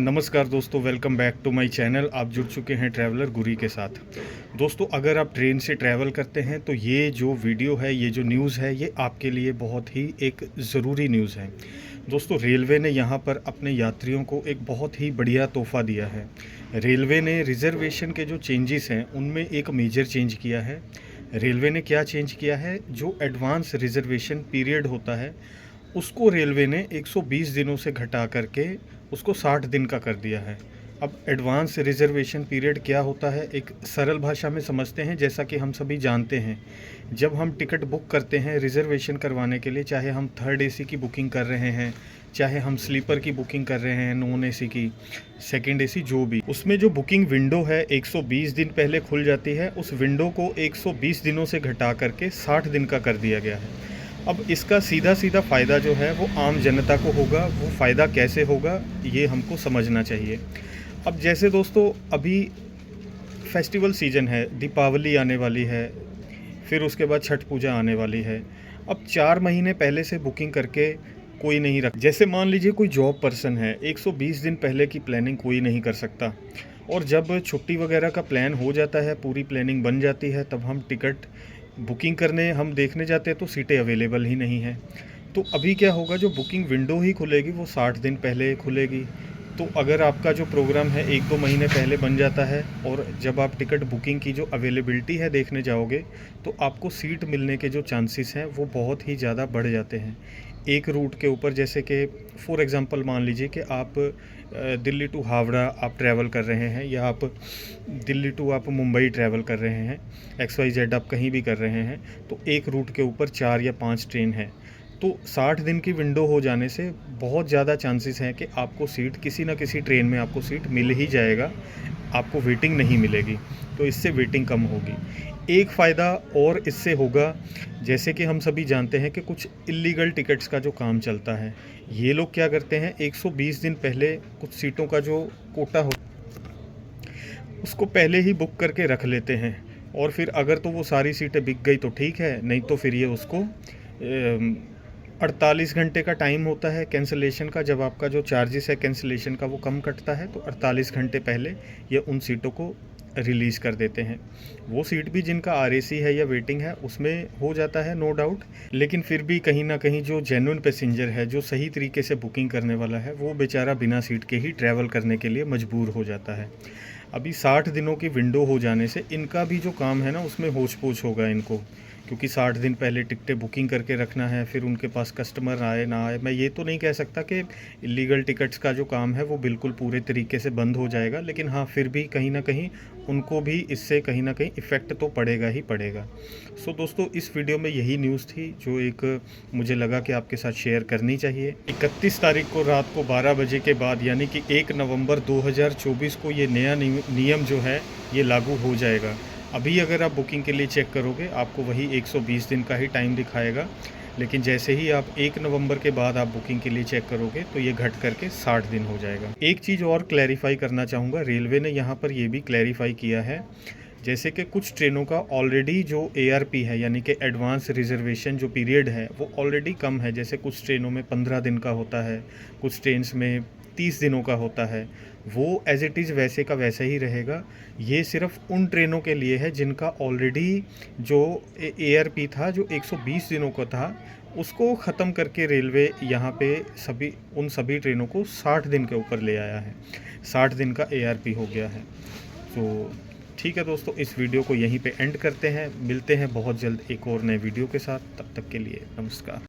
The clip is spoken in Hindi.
नमस्कार दोस्तों, welcome back to my channel. आप जुड़ चुके हैं ट्रैवलर गुरी के साथ। दोस्तों, अगर आप ट्रेन से ट्रैवल करते हैं तो ये जो वीडियो है, ये जो न्यूज़ है, ये आपके लिए बहुत ही एक ज़रूरी न्यूज़ है। दोस्तों, रेलवे ने यहाँ पर अपने यात्रियों को एक बहुत ही बढ़िया तोहफ़ा दिया है। रेलवे ने रिज़र्वेशन के जो चेंजेस हैं उनमें एक मेजर चेंज किया है। रेलवे ने क्या चेंज किया है, जो एडवांस रिज़र्वेशन पीरियड होता है उसको रेलवे ने 120 दिनों से घटा करके उसको 60 दिन का कर दिया है। अब एडवांस रिज़र्वेशन पीरियड क्या होता है, एक सरल भाषा में समझते हैं। जैसा कि हम सभी जानते हैं, जब हम टिकट बुक करते हैं रिज़र्वेशन करवाने के लिए, चाहे हम थर्ड एसी की बुकिंग कर रहे हैं, चाहे हम स्लीपर की बुकिंग कर रहे हैं, नॉन एसी की, सेकंड एसी, जो भी, उसमें जो बुकिंग विंडो है 120 दिन पहले खुल जाती है। उस विंडो को 120 दिनों से घटा करके 60 दिन का कर दिया गया है। अब इसका सीधा सीधा फ़ायदा जो है वो आम जनता को होगा। वो फ़ायदा कैसे होगा, ये हमको समझना चाहिए। अब जैसे दोस्तों, अभी फेस्टिवल सीज़न है, दीपावली आने वाली है, फिर उसके बाद छठ पूजा आने वाली है। अब 4 महीने पहले से बुकिंग करके कोई नहीं रख, जैसे मान लीजिए कोई जॉब पर्सन है, 120 दिन पहले की प्लानिंग कोई नहीं कर सकता। और जब छुट्टी वगैरह का प्लान हो जाता है, पूरी प्लानिंग बन जाती है, तब हम टिकट बुकिंग करने हम देखने जाते हैं तो सीटें अवेलेबल ही नहीं हैं। तो अभी क्या होगा, जो बुकिंग विंडो ही खुलेगी वो 60 दिन पहले खुलेगी। तो अगर आपका जो प्रोग्राम है 1-2 महीने पहले बन जाता है, और जब आप टिकट बुकिंग की जो अवेलेबिलिटी है देखने जाओगे, तो आपको सीट मिलने के जो चांसेस हैं वो बहुत ही ज़्यादा बढ़ जाते हैं। एक रूट के ऊपर, जैसे कि फॉर एग्ज़ाम्पल मान लीजिए कि आप दिल्ली टू हावड़ा आप ट्रैवल कर रहे हैं, या आप दिल्ली टू आप मुंबई ट्रैवल कर रहे हैं, XYZ आप कहीं भी कर रहे हैं, तो एक रूट के ऊपर 4 या 5 ट्रेन है। तो 60 दिन की विंडो हो जाने से बहुत ज़्यादा चांसेस हैं कि आपको सीट, किसी ना किसी ट्रेन में आपको सीट मिल ही जाएगा, आपको वेटिंग नहीं मिलेगी। तो इससे वेटिंग कम होगी। एक फ़ायदा और इससे होगा, जैसे कि हम सभी जानते हैं कि कुछ इल्लीगल टिकट्स का जो काम चलता है, ये लोग क्या करते हैं, 120 दिन पहले कुछ सीटों का जो कोटा हो उसको पहले ही बुक करके रख लेते हैं। और फिर अगर तो वो सारी सीटें बिक गई तो ठीक है, नहीं तो फिर ये उसको 48 घंटे का टाइम होता है कैंसिलेशन का। जब आपका जो चार्जेस है कैंसिलेशन का वो कम कटता है, तो 48 घंटे पहले ये उन सीटों को रिलीज़ कर देते हैं। वो सीट भी जिनका RAC है या वेटिंग है उसमें हो जाता है, नो डाउट। लेकिन फिर भी कहीं ना कहीं जो जेन्युइन पैसेंजर है, जो सही तरीके से बुकिंग करने वाला है, वो बेचारा बिना सीट के ही ट्रैवल करने के लिए मजबूर हो जाता है। अभी 60 दिनों की विंडो हो जाने से इनका भी जो काम है ना, उसमें होच पोच होगा इनको, क्योंकि 60 दिन पहले टिकटें बुकिंग करके रखना है। फिर उनके पास कस्टमर आए ना आए, मैं ये तो नहीं कह सकता कि इलीगल टिकट्स का जो काम है वो बिल्कुल पूरे तरीके से बंद हो जाएगा, लेकिन हाँ, फिर भी कहीं ना कहीं उनको भी इससे कहीं ना कहीं इफ़ेक्ट तो पड़ेगा ही पड़ेगा। सो दोस्तों, इस वीडियो में यही न्यूज़ थी जो एक मुझे लगा कि आपके साथ शेयर करनी चाहिए। 31 तारीख को रात को 12 बजे के बाद, यानी कि 1 नवंबर 2024 को ये नया नियम जो है ये लागू हो जाएगा। अभी अगर आप बुकिंग के लिए चेक करोगे, आपको वही 120 दिन का ही टाइम दिखाएगा, लेकिन जैसे ही आप 1 नवंबर के बाद आप बुकिंग के लिए चेक करोगे तो ये घट करके 60 दिन हो जाएगा। एक चीज़ और क्लैरिफाई करना चाहूँगा, रेलवे ने यहाँ पर ये भी क्लैरिफाई किया है, जैसे कि कुछ ट्रेनों का ऑलरेडी जो ARP है, यानी कि एडवांस रिजर्वेशन जो पीरियड है, वो ऑलरेडी कम है। जैसे कुछ ट्रेनों में 15 दिन का होता है, कुछ ट्रेन्स में 30 दिनों का होता है। वो एज़ इट इज़ वैसे का वैसा ही रहेगा। ये सिर्फ उन ट्रेनों के लिए है जिनका ऑलरेडी जो ARP था, जो 120 दिनों का था, उसको ख़त्म करके रेलवे यहाँ पे सभी ट्रेनों को 60 दिन के ऊपर ले आया है। 60 दिन का ARP हो गया है। तो ठीक है दोस्तों, इस वीडियो को यहीं पे एंड करते हैं। मिलते हैं बहुत जल्द एक और नए वीडियो के साथ। तब तक के लिए नमस्कार।